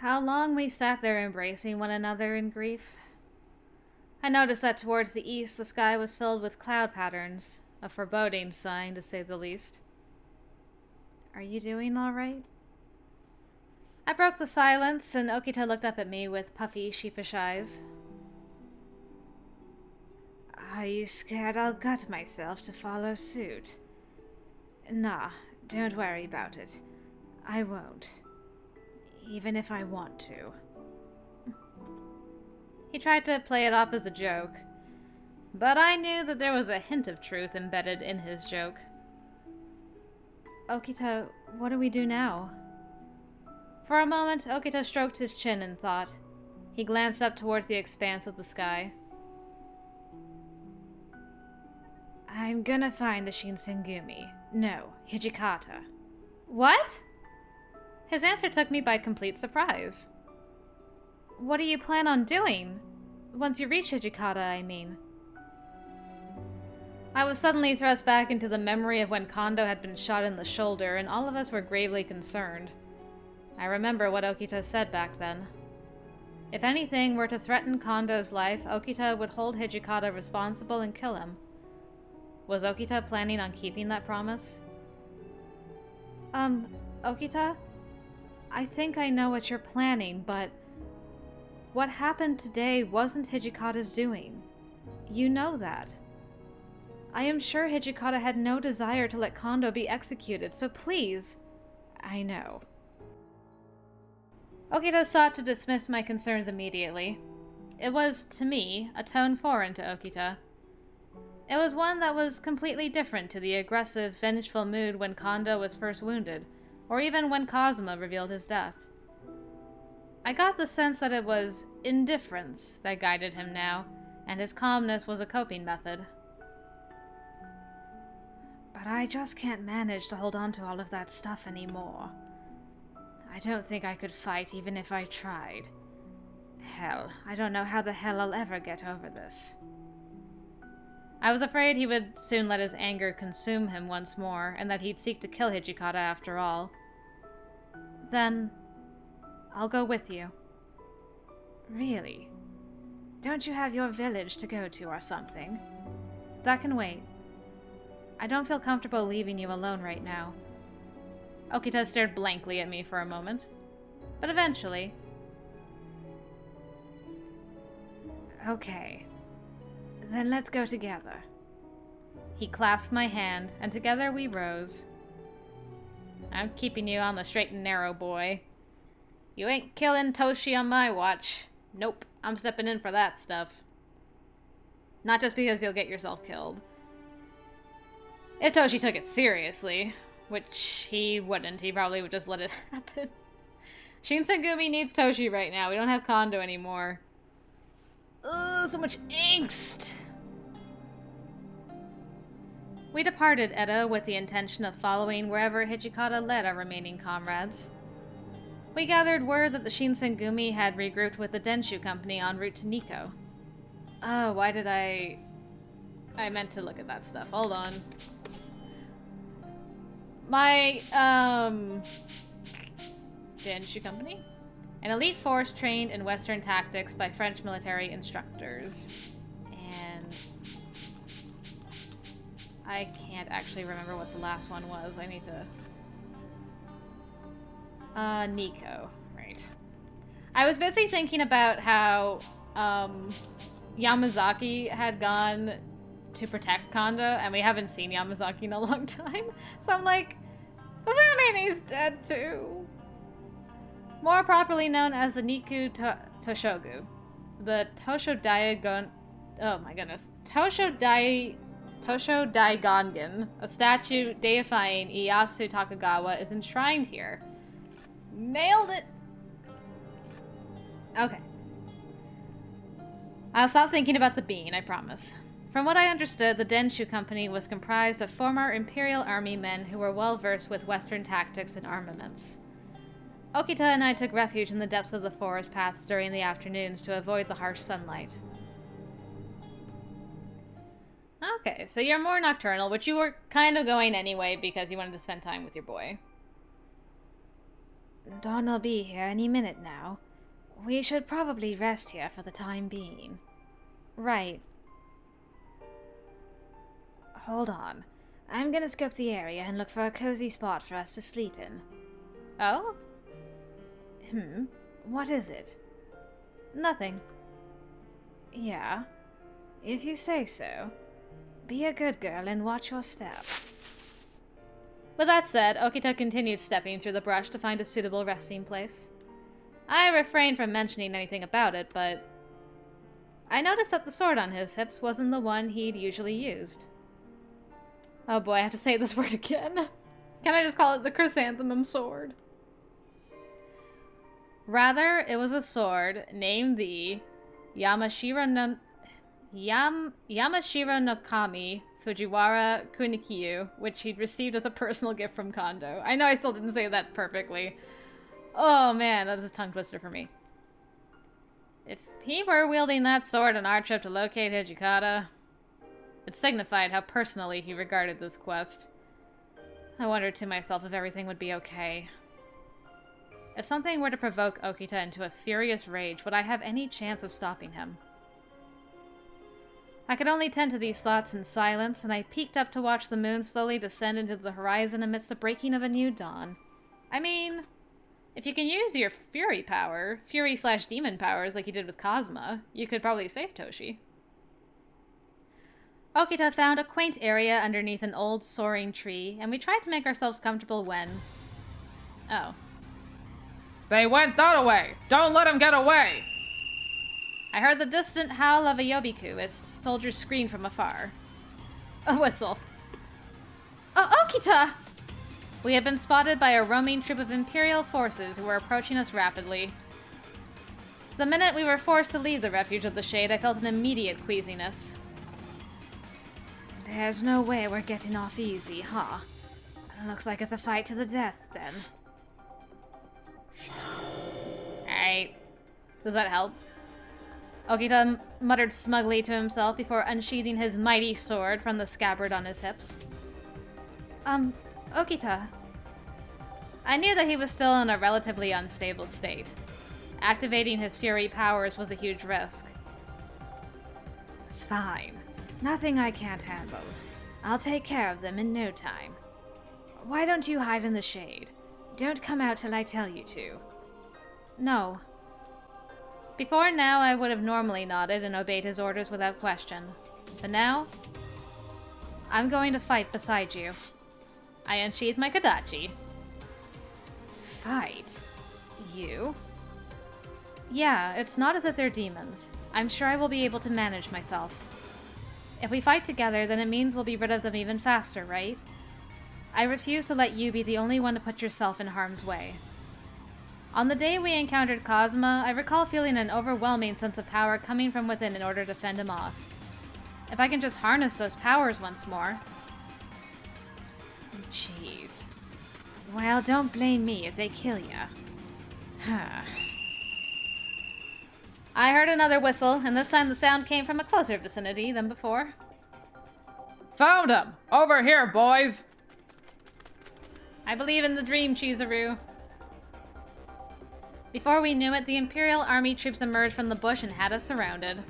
How long we sat there embracing one another in grief. I noticed that towards the east the sky was filled with cloud patterns, a foreboding sign to say the least. Are you doing all right? I broke the silence, and Okita looked up at me with puffy, sheepish eyes. Are you scared I'll gut myself to follow suit? Nah, don't worry about it. I won't. Even if I want to. He tried to play it off as a joke, but I knew that there was a hint of truth embedded in his joke. Okita, what do we do now? For a moment, Okita stroked his chin in thought. He glanced up towards the expanse of the sky. I'm gonna find the Shinsengumi. No, Hijikata. What? His answer took me by complete surprise. What do you plan on doing? Once you reach Hijikata, I mean. I was suddenly thrust back into the memory of when Kondo had been shot in the shoulder, and all of us were gravely concerned. I remember what Okita said back then. If anything were to threaten Kondo's life, Okita would hold Hijikata responsible and kill him. Was Okita planning on keeping that promise? Okita? I think I know what you're planning, but what happened today wasn't Hijikata's doing. You know that. I am sure Hijikata had no desire to let Kondo be executed, so please. I know. Okita sought to dismiss my concerns immediately. It was, to me, a tone foreign to Okita. It was one that was completely different to the aggressive, vengeful mood when Kondo was first wounded, or even when Kazuma revealed his death. I got the sense that it was indifference that guided him now, and his calmness was a coping method. But I just can't manage to hold on to all of that stuff anymore. I don't think I could fight even if I tried. Hell, I don't know how the hell I'll ever get over this. I was afraid he would soon let his anger consume him once more, and that he'd seek to kill Hijikata after all. Then, I'll go with you. Really? Don't you have your village to go to or something? That can wait. I don't feel comfortable leaving you alone right now. Okita stared blankly at me for a moment, but eventually... Okay. Then let's go together. He clasped my hand, and together we rose. I'm keeping you on the straight and narrow, boy. You ain't killing Toshi on my watch. Nope, I'm stepping in for that stuff. Not just because you'll get yourself killed. If Toshi took it seriously, which he wouldn't, he probably would just let it happen. Shinsengumi needs Toshi right now. We don't have Kondo anymore. Ugh, so much angst! We departed Edo with the intention of following wherever Hijikata led our remaining comrades. We gathered word that the Shinsengumi had regrouped with the Denshu company en route to Nikko. Oh, why did I meant to look at that stuff. Hold on. My, Denshu company? An elite force trained in Western tactics by French military instructors. And I can't actually remember what the last one was. I need to... Nikko. Right. I was busy thinking about how, Yamazaki had gone to protect Kondo, and we haven't seen Yamazaki in a long time. So I'm like, does that mean he's dead too? More properly known as the Niku Toshogu. The Tosho Daigon... Oh my goodness. Tosho Daigongen, a statue deifying Ieyasu Takagawa, is enshrined here. Nailed it! Okay. I'll stop thinking about the bean, I promise. From what I understood, the Denshu company was comprised of former Imperial Army men who were well versed with Western tactics and armaments. Okita and I took refuge in the depths of the forest paths during the afternoons to avoid the harsh sunlight. Okay, so you're more nocturnal, which you were kind of going anyway because you wanted to spend time with your boy. Dawn will be here any minute now. We should probably rest here for the time being. Right. Hold on. I'm gonna scope the area and look for a cozy spot for us to sleep in. Oh? What is it? Nothing. Yeah. If you say so. Be a good girl and watch your step. With that said, Okita continued stepping through the brush to find a suitable resting place. I refrained from mentioning anything about it, but I noticed that the sword on his hips wasn't the one he'd usually used. Oh boy, I have to say this word again. Can I just call it the chrysanthemum sword? Rather, it was a sword named the Yamashiro no Kami Fujiwara Kunikyu, which he'd received as a personal gift from Kondo. I know I still didn't say that perfectly. Oh man, that is a tongue twister for me. If he were wielding that sword on our trip to locate Hijikata, it signified how personally he regarded this quest. I wondered to myself if everything would be okay. If something were to provoke Okita into a furious rage, would I have any chance of stopping him? I could only tend to these thoughts in silence, and I peeked up to watch the moon slowly descend into the horizon amidst the breaking of a new dawn. I mean, if you can use your Fury/Demon powers like you did with Kazuma, you could probably save Toshi. Okita found a quaint area underneath an old soaring tree, and we tried to make ourselves comfortable when... Oh. They went that away! Don't let them get away! I heard the distant howl of a yobiku as soldiers screamed from afar. A whistle. Okita! We had been spotted by a roaming troop of Imperial forces who were approaching us rapidly. The minute we were forced to leave the refuge of the shade, I felt an immediate queasiness. There's no way we're getting off easy, huh? Looks like it's a fight to the death, then. Alright. Does that help? Okita muttered smugly to himself before unsheathing his mighty sword from the scabbard on his hips. Okita. I knew that he was still in a relatively unstable state. Activating his Fury powers was a huge risk. It's fine. Nothing I can't handle. I'll take care of them in no time. Why don't you hide in the shade? Don't come out till I tell you to. No. Before now, I would have normally nodded and obeyed his orders without question. But now, I'm going to fight beside you. I unsheathed my Kodachi. Fight? You? Yeah, it's not as if they're demons. I'm sure I will be able to manage myself. If we fight together, then it means we'll be rid of them even faster, right? I refuse to let you be the only one to put yourself in harm's way. On the day we encountered Kazuma, I recall feeling an overwhelming sense of power coming from within in order to fend him off. If I can just harness those powers once more... Jeez. Well, don't blame me if they kill ya. I heard another whistle, and this time the sound came from a closer vicinity than before. Found him! Over here, boys! I believe in the dream, Chizuru. Before we knew it, the Imperial Army troops emerged from the bush and had us surrounded.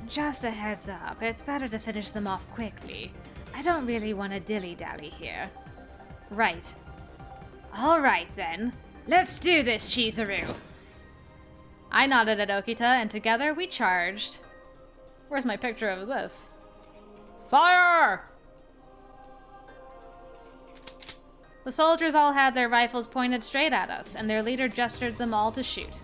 Just a heads up, it's better to finish them off quickly. I don't really want to dilly-dally here. Right. Alright then. Let's do this, Chizuru! I nodded at Okita, and together we charged. Where's my picture of this? Fire! The soldiers all had their rifles pointed straight at us, and their leader gestured them all to shoot.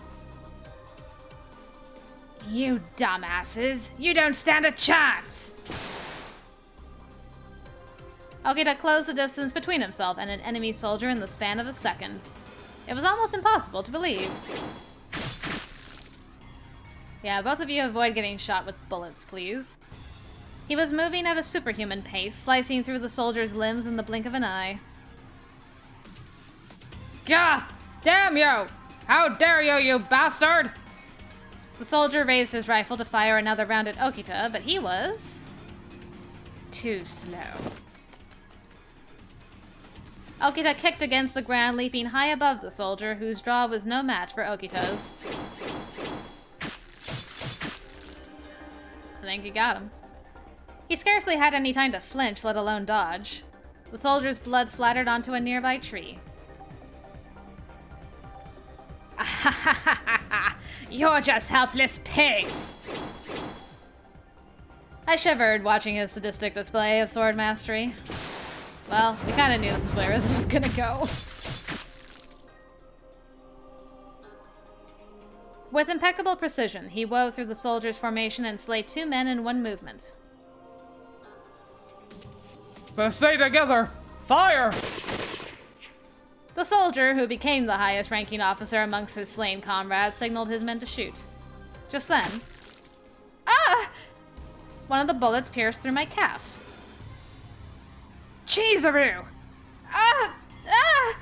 You dumbasses! You don't stand a chance! Okita closed the distance between himself and an enemy soldier in the span of a second. It was almost impossible to believe. Yeah, both of you avoid getting shot with bullets, please. He was moving at a superhuman pace, slicing through the soldier's limbs in the blink of an eye. Gah! Damn you! How dare you, you bastard! The soldier raised his rifle to fire another round at Okita, but he was... too slow. Okita kicked against the ground, leaping high above the soldier, whose draw was no match for Okita's. I think he got him. He scarcely had any time to flinch, let alone dodge. The soldier's blood splattered onto a nearby tree. You're just helpless pigs! I shivered, watching his sadistic display of sword mastery. Well, we kinda knew this is where it was just gonna go. With impeccable precision, he wove through the soldier's formation and slayed 2 men in one movement. So stay together! Fire! The soldier, who became the highest-ranking officer amongst his slain comrades, signaled his men to shoot. Just then... Ah! One of the bullets pierced through my calf. Chizuru! Ah! Ah!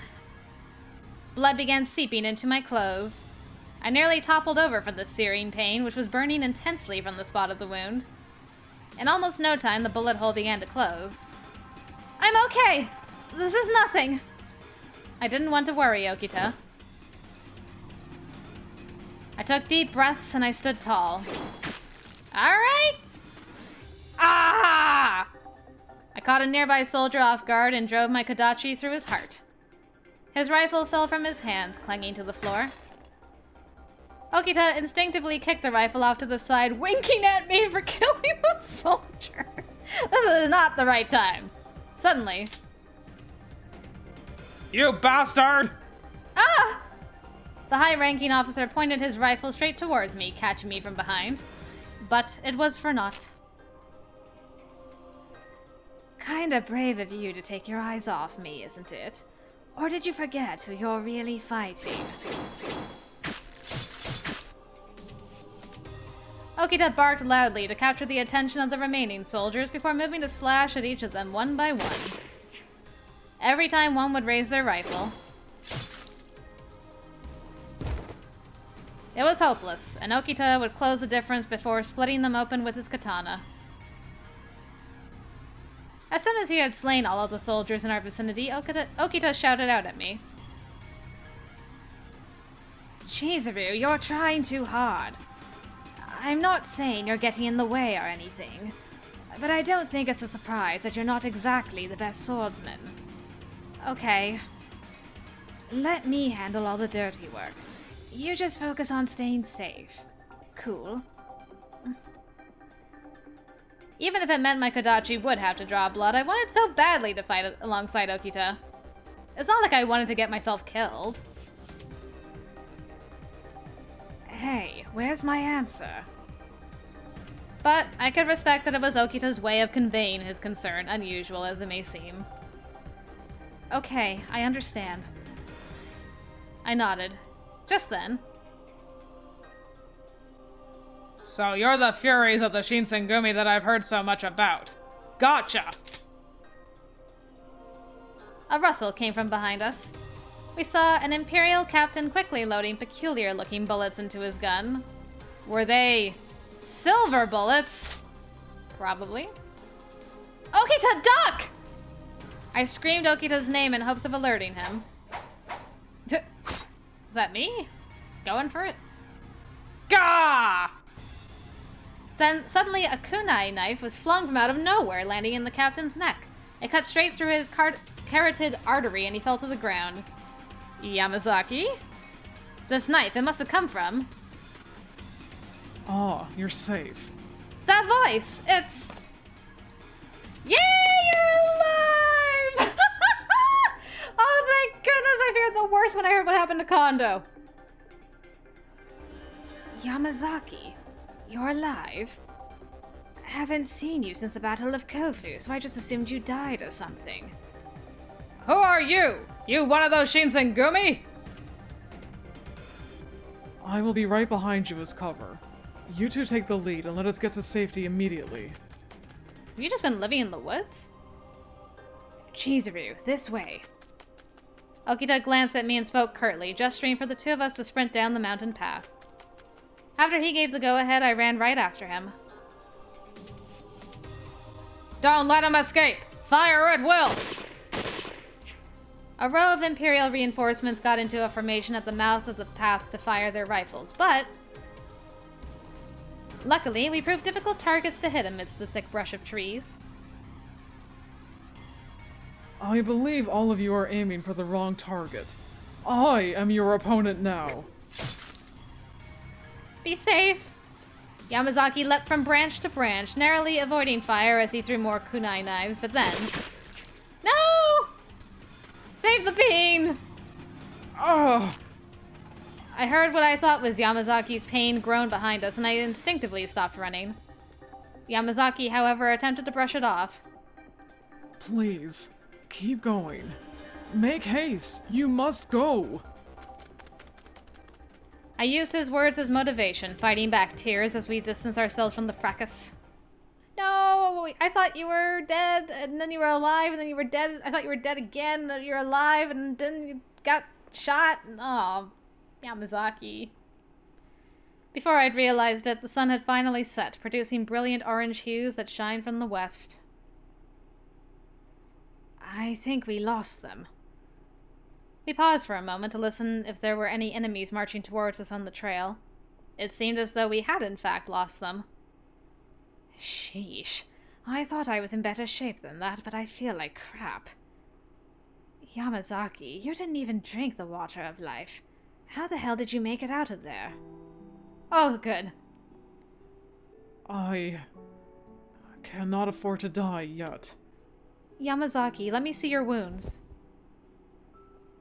Blood began seeping into my clothes. I nearly toppled over from the searing pain, which was burning intensely from the spot of the wound. In almost no time, the bullet hole began to close. I'm okay! This is nothing! I didn't want to worry Okita. I took deep breaths and I stood tall. Alright! Ah! I caught a nearby soldier off guard and drove my kodachi through his heart. His rifle fell from his hands, clanging to the floor. Okita instinctively kicked the rifle off to the side, winking at me for killing the soldier. This is not the right time. Suddenly... You bastard! Ah! The high-ranking officer pointed his rifle straight towards me, catching me from behind. But it was for naught. Kinda brave of you to take your eyes off me, isn't it? Or did you forget who you're really fighting? Okita barked loudly to capture the attention of the remaining soldiers before moving to slash at each of them one by one. Every time one would raise their rifle, it was hopeless, and Okita would close the difference before splitting them open with his katana. As soon as he had slain all of the soldiers in our vicinity, Okita shouted out at me. Chizuru, you're trying too hard. I'm not saying you're getting in the way or anything, but I don't think it's a surprise that you're not exactly the best swordsman. Okay. Let me handle all the dirty work. You just focus on staying safe. Cool. Even if it meant my kodachi would have to draw blood, I wanted so badly to fight alongside Okita. It's not like I wanted to get myself killed. Hey, where's my answer? But I could respect that it was Okita's way of conveying his concern, unusual as it may seem. Okay, I understand. I nodded. Just then. So you're the furies of the Shinsengumi that I've heard so much about. Gotcha! A rustle came from behind us. We saw an Imperial captain quickly loading peculiar-looking bullets into his gun. Were they... silver bullets? Probably. Okita, duck! I screamed Okita's name in hopes of alerting him. Is that me? Going for it? Gah! Then suddenly a kunai knife was flung from out of nowhere, landing in the captain's neck. It cut straight through his carotid artery and he fell to the ground. Yamazaki? This knife, it must have come from... Oh, you're safe. That voice! It's... Yay, you're alive! Oh, thank goodness! I feared the worst when I heard what happened to Kondo. Yamazaki, you're alive? I haven't seen you since the Battle of Kofu, so I just assumed you died or something. Who are you? You one of those Shinsengumi? I will be right behind you as cover. You two take the lead and let us get to safety immediately. Have you just been living in the woods? Chizuru, this way. Okita glanced at me and spoke curtly, gesturing for the two of us to sprint down the mountain path. After he gave the go-ahead, I ran right after him. Don't let him escape! Fire at will! A row of Imperial reinforcements got into a formation at the mouth of the path to fire their rifles, but luckily, we proved difficult targets to hit amidst the thick brush of trees. I believe all of you are aiming for the wrong target. I am your opponent now. Be safe! Yamazaki leapt from branch to branch, narrowly avoiding fire as he threw more kunai knives, but then... No! Save the bean! Ah! I heard what I thought was Yamazaki's pain groan behind us, and I instinctively stopped running. Yamazaki, however, attempted to brush it off. Please, keep going. Make haste! You must go! I used his words as motivation, fighting back tears as we distance ourselves from the fracas. No! I thought you were dead, and then you were alive, and then you were dead. I thought you were dead again, and then you were alive, and then you got shot. Oh, Yamazaki. Before I'd realized it, the sun had finally set, producing brilliant orange hues that shine from the west. I think we lost them. We paused for a moment to listen if there were any enemies marching towards us on the trail. It seemed as though we had in fact lost them. Sheesh. I thought I was in better shape than that, but I feel like crap. Yamazaki, you didn't even drink the water of life. How the hell did you make it out of there? Oh, good. I cannot afford to die yet. Yamazaki, let me see your wounds.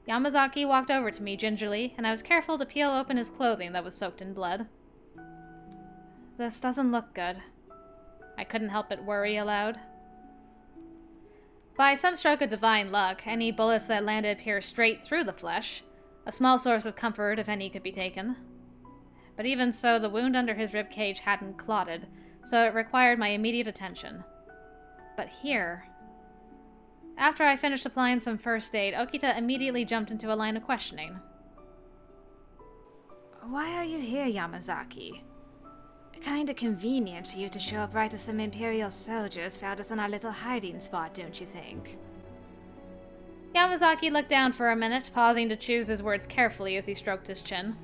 Yamazaki walked over to me gingerly, and I was careful to peel open his clothing that was soaked in blood. This doesn't look good. I couldn't help but worry aloud. By some stroke of divine luck, any bullets that landed pierced straight through the flesh, a small source of comfort if any could be taken. But even so, the wound under his ribcage hadn't clotted, so it required my immediate attention. But here... After I finished applying some first aid, Okita immediately jumped into a line of questioning. Why are you here, Yamazaki? Kinda convenient for you to show up right as some Imperial soldiers found us in our little hiding spot, don't you think? Yamazaki looked down for a minute, pausing to choose his words carefully as he stroked his chin.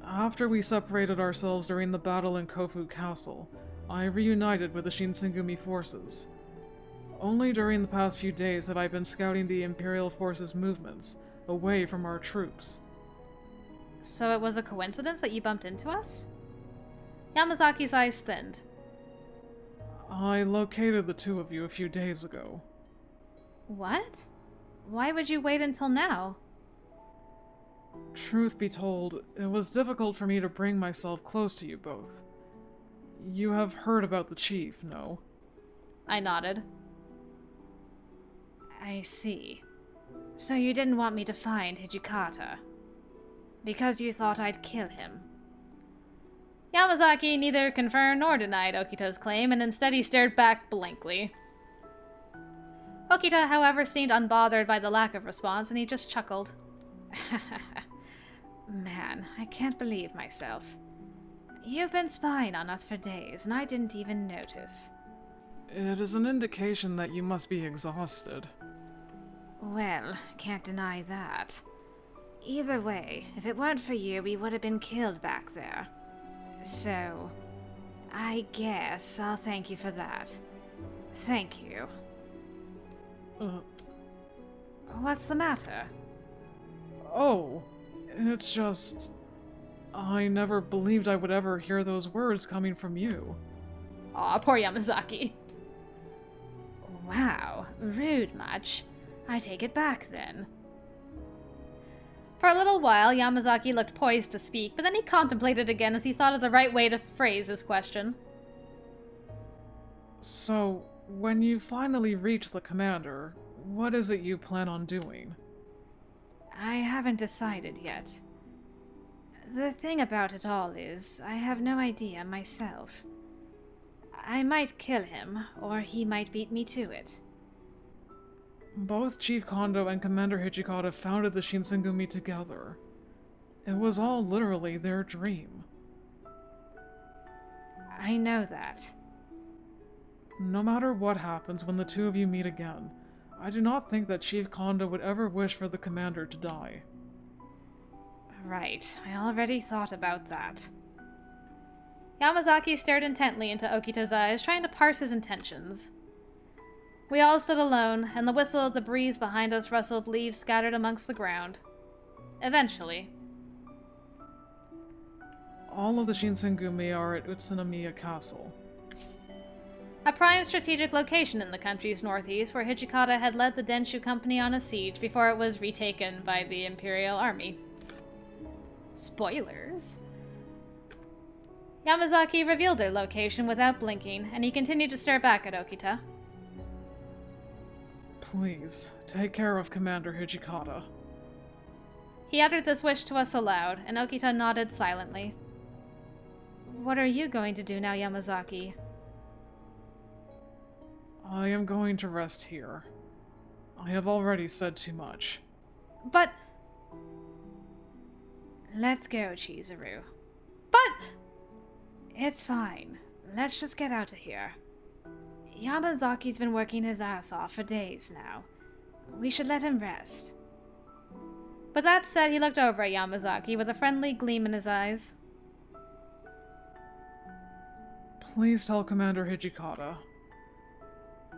After we separated ourselves during the battle in Kofu Castle, I reunited with the Shinsengumi forces. Only during the past few days have I been scouting the Imperial forces' movements, away from our troops. So it was a coincidence that you bumped into us? Yamazaki's eyes thinned. I located the two of you a few days ago. What? Why would you wait until now? Truth be told, it was difficult for me to bring myself close to you both. You have heard about the chief, no? I nodded. I see. So you didn't want me to find Hijikata? Because you thought I'd kill him? Yamazaki neither confirmed nor denied Okita's claim, and instead he stared back blankly. Okita, however, seemed unbothered by the lack of response, and he just chuckled. Man, I can't believe myself. You've been spying on us for days, and I didn't even notice. It is an indication that you must be exhausted. Well, can't deny that. Either way, if it weren't for you, we would have been killed back there. So, I guess I'll thank you for that. Thank you. What's the matter? Oh, it's just... I never believed I would ever hear those words coming from you. Aw, poor Yamazaki. Wow, rude much. I take it back then. For a little while, Yamazaki looked poised to speak, but then he contemplated again as he thought of the right way to phrase his question. So, when you finally reach the commander, what is it you plan on doing? I haven't decided yet. The thing about it all is, I have no idea myself. I might kill him, or he might beat me to it. Both Chief Kondo and Commander Hijikata founded the Shinsengumi together. It was all literally their dream. I know that. No matter what happens when the two of you meet again, I do not think that Chief Kondo would ever wish for the commander to die. Right, I already thought about that. Yamazaki stared intently into Okita's eyes, trying to parse his intentions. We all stood alone, and the whistle of the breeze behind us rustled leaves scattered amongst the ground. Eventually. All of the Shinsengumi are at Utsunomiya Castle. A prime strategic location in the country's northeast, where Hijikata had led the Denshu Company on a siege before it was retaken by the Imperial Army. Spoilers. Yamazaki revealed their location without blinking, and he continued to stare back at Okita. Please, take care of Commander Hijikata. He uttered this wish to us aloud, and Okita nodded silently. What are you going to do now, Yamazaki? I am going to rest here. I have already said too much. But... Let's go, Chizuru. But... It's fine. Let's just get out of here. Yamazaki's been working his ass off for days now. We should let him rest. With that said, he looked over at Yamazaki with a friendly gleam in his eyes. Please tell Commander Hijikata.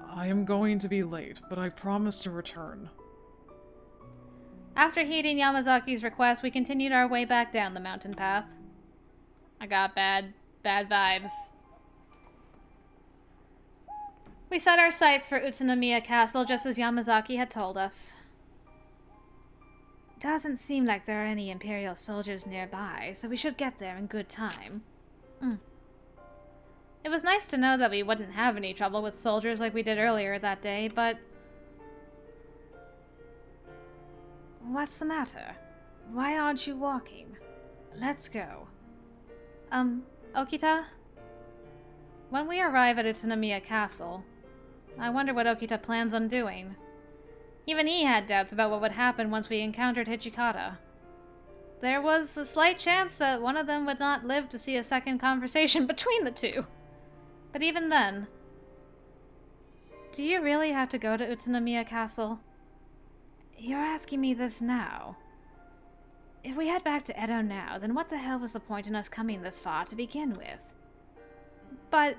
I am going to be late, but I promise to return. After heeding Yamazaki's request, we continued our way back down the mountain path. I got bad vibes. We set our sights for Utsunomiya Castle just as Yamazaki had told us. Doesn't seem like there are any Imperial soldiers nearby, so we should get there in good time. It was nice to know that we wouldn't have any trouble with soldiers like we did earlier that day, but... What's the matter? Why aren't you walking? Let's go. Okita? When we arrive at Utsunomiya Castle, I wonder what Okita plans on doing. Even he had doubts about what would happen once we encountered Hijikata. There was the slight chance that one of them would not live to see a second conversation between the two. But even then... Do you really have to go to Utsunomiya Castle? You're asking me this now. If we head back to Edo now, then what the hell was the point in us coming this far to begin with? But...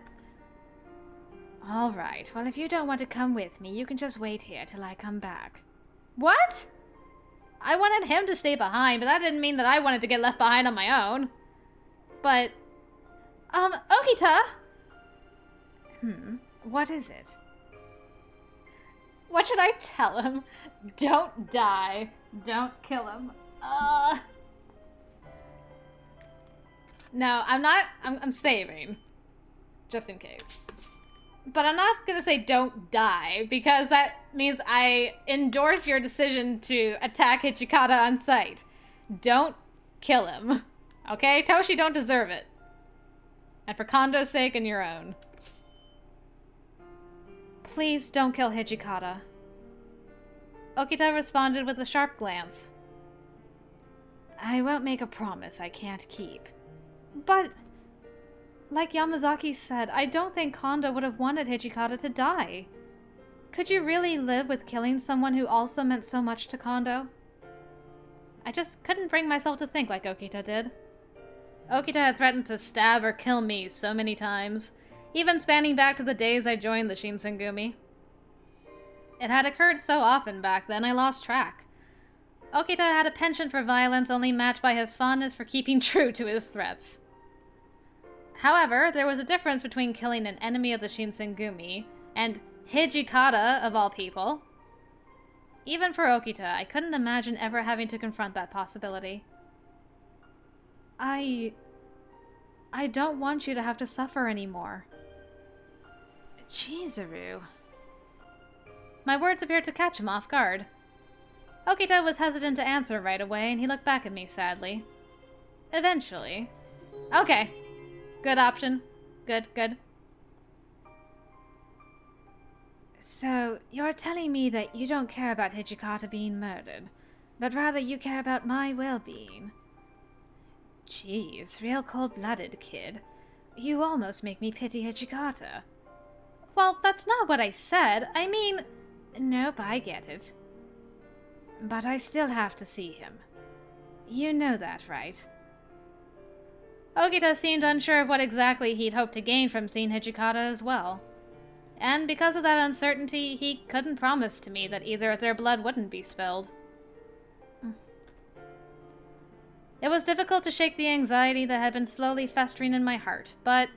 Alright, well if you don't want to come with me, you can just wait here till I come back. What? I wanted him to stay behind, but that didn't mean that I wanted to get left behind on my own. But... Okita! What is it? What should I tell him? Don't die. Don't kill him. No, I'm not. I'm saving. Just in case. But I'm not gonna say don't die, because that means I endorse your decision to attack Hijikata on sight. Don't kill him. Okay? Toshi don't deserve it. And for Kondo's sake and your own. Please don't kill Hijikata. Okita responded with a sharp glance. I won't make a promise I can't keep. But... Like Yamazaki said, I don't think Kondo would have wanted Hijikata to die. Could you really live with killing someone who also meant so much to Kondo? I just couldn't bring myself to think like Okita did. Okita had threatened to stab or kill me so many times, even spanning back to the days I joined the Shinsengumi. It had occurred so often back then I lost track. Okita had a penchant for violence only matched by his fondness for keeping true to his threats. However, there was a difference between killing an enemy of the Shinsengumi and Hijikata, of all people. Even for Okita, I couldn't imagine ever having to confront that possibility. I don't want you to have to suffer anymore. Chizuru. My words appeared to catch him off guard. Okita was hesitant to answer right away, and he looked back at me sadly. Eventually. Okay. Good option. Good. So, you're telling me that you don't care about Hijikata being murdered, but rather you care about my well-being. Jeez, real cold-blooded, kid. You almost make me pity Hijikata. Well, that's not what I said. I mean, Nope, I get it. But I still have to see him. You know that, right? Okita seemed unsure of what exactly he'd hoped to gain from seeing Hijikata as well. And because of that uncertainty, he couldn't promise to me that either of their blood wouldn't be spilled. It was difficult to shake the anxiety that had been slowly festering in my heart, but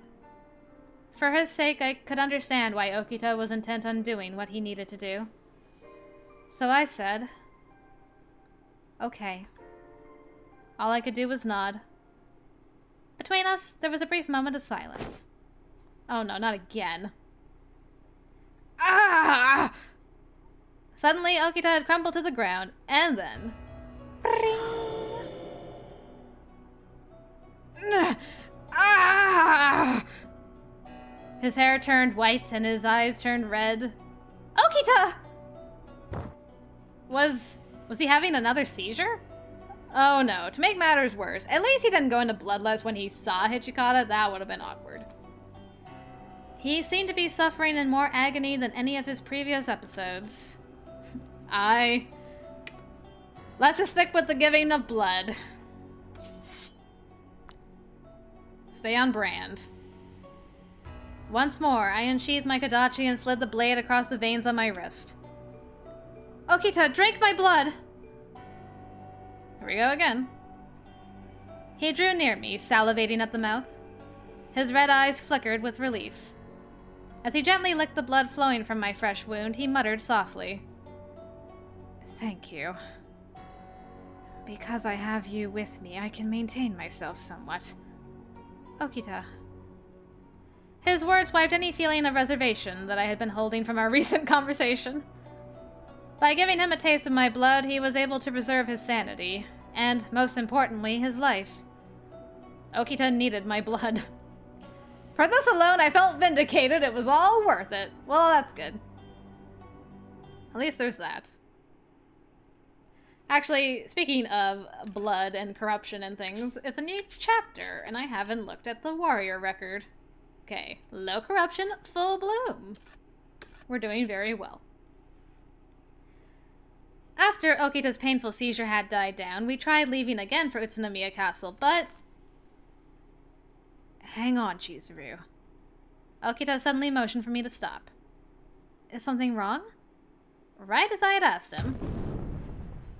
for his sake I could understand why Okita was intent on doing what he needed to do. So I said, okay. All I could do was nod. Between us, there was a brief moment of silence. Oh no, not again. Ah! Suddenly, Okita had crumbled to the ground, and then... Ah! His hair turned white and his eyes turned red. Okita! Was he having another seizure? Oh no, to make matters worse, at least he didn't go into bloodlust when he saw Hijikata. That would have been awkward. He seemed to be suffering in more agony than any of his previous episodes. Let's just stick with the giving of blood. Stay on brand. Once more, I unsheathed my Kodachi and slid the blade across the veins on my wrist. Okita, drink my blood! Here we go again. He drew near me, salivating at the mouth. His red eyes flickered with relief. As he gently licked the blood flowing from my fresh wound, he muttered softly. Thank you. Because I have you with me, I can maintain myself somewhat. Okita. His words wiped any feeling of reservation that I had been holding from our recent conversation. By giving him a taste of my blood, he was able to preserve his sanity, and, most importantly, his life. Okita needed my blood. For this alone, I felt vindicated. It was all worth it. Well, that's good. At least there's that. Actually, speaking of blood and corruption and things, it's a new chapter, and I haven't looked at the warrior record. Okay, low corruption, full bloom. We're doing very well. After Okita's painful seizure had died down, we tried leaving again for Utsunomiya Castle, but... Hang on, Chizuru. Okita suddenly motioned for me to stop. Is something wrong? Right as I had asked him.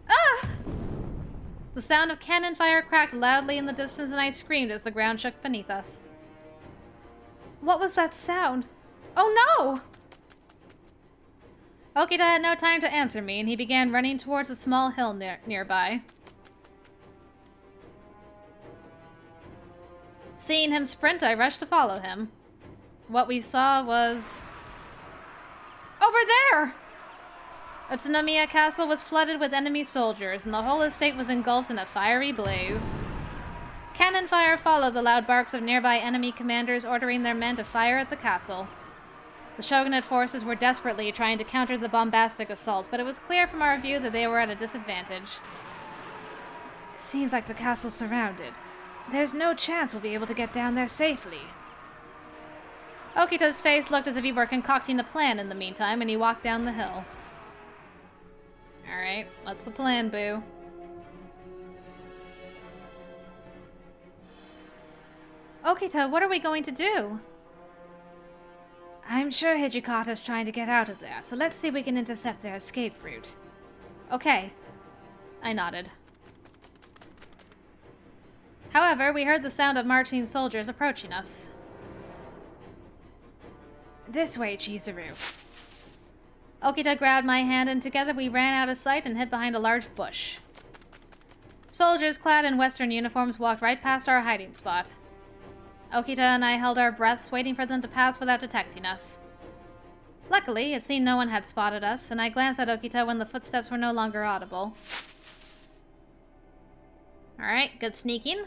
Ah! The sound of cannon fire cracked loudly in the distance, and I screamed as the ground shook beneath us. What was that sound? Oh no! Okita had no time to answer me, and he began running towards a small hill nearby. Seeing him sprint, I rushed to follow him. What we saw was... over there! Utsunomiya Castle was flooded with enemy soldiers, and the whole estate was engulfed in a fiery blaze. Cannon fire followed the loud barks of nearby enemy commanders ordering their men to fire at the castle. The shogunate forces were desperately trying to counter the bombastic assault, but it was clear from our view that they were at a disadvantage. Seems like the castle's surrounded. There's no chance we'll be able to get down there safely. Okita's face looked as if he were concocting a plan in the meantime, and he walked down the hill. Alright, what's the plan, boo? Okita, what are we going to do? I'm sure Hijikata's trying to get out of there, so let's see if we can intercept their escape route. Okay. I nodded. However, we heard the sound of marching soldiers approaching us. This way, Chizuru. Okita grabbed my hand, and together we ran out of sight and hid behind a large bush. Soldiers clad in Western uniforms walked right past our hiding spot. Okita and I held our breaths, waiting for them to pass without detecting us. Luckily, it seemed no one had spotted us, and I glanced at Okita when the footsteps were no longer audible. Alright, good sneaking.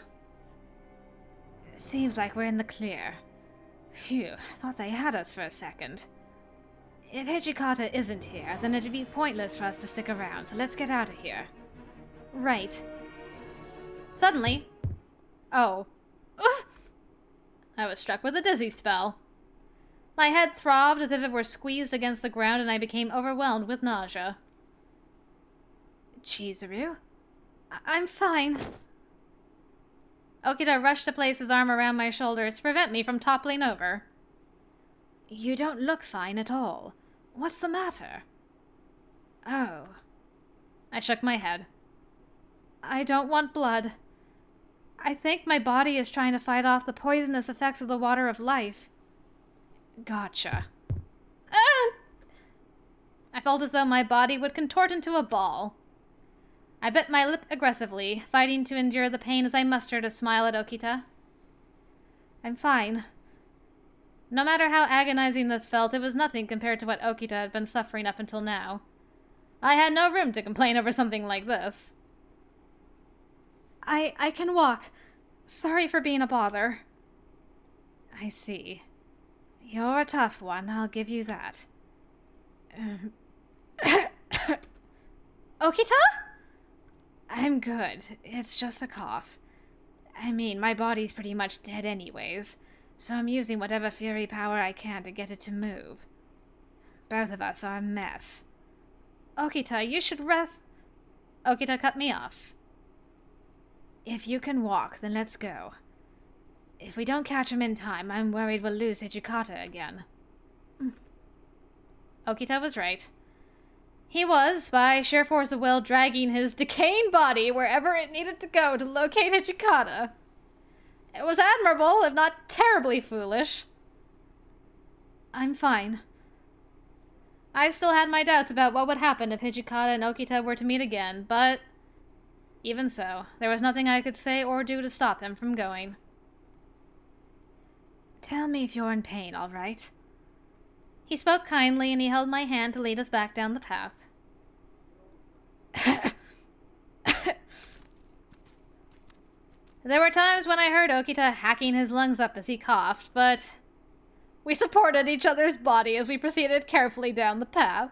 Seems like we're in the clear. Phew, thought they had us for a second. If Hijikata isn't here, then it'd be pointless for us to stick around, so let's get out of here. Right. Suddenly... Oh. Ugh! I was struck with a dizzy spell. My head throbbed as if it were squeezed against the ground, and I became overwhelmed with nausea. Chizuru? I'm fine. Okita rushed to place his arm around my shoulders to prevent me from toppling over. You don't look fine at all. What's the matter? Oh. I shook my head. I don't want blood. I think my body is trying to fight off the poisonous effects of the water of life. Gotcha. I felt as though my body would contort into a ball. I bit my lip aggressively, fighting to endure the pain as I mustered a smile at Okita. I'm fine. No matter how agonizing this felt, it was nothing compared to what Okita had been suffering up until now. I had no room to complain over something like this. I can walk. Sorry for being a bother. I see. You're a tough one, I'll give you that. Okita? I'm good. It's just a cough. I mean, my body's pretty much dead anyways, so I'm using whatever fury power I can to get it to move. Both of us are a mess. Okita, you should rest. Okita cut me off. If you can walk, then let's go. If we don't catch him in time, I'm worried we'll lose Hijikata again. Okita was right. He was, by sheer force of will, dragging his decaying body wherever it needed to go to locate Hijikata. It was admirable, if not terribly foolish. I'm fine. I still had my doubts about what would happen if Hijikata and Okita were to meet again, but even so, there was nothing I could say or do to stop him from going. Tell me if you're in pain, all right? He spoke kindly, and he held my hand to lead us back down the path. There were times when I heard Okita hacking his lungs up as he coughed, but we supported each other's body as we proceeded carefully down the path.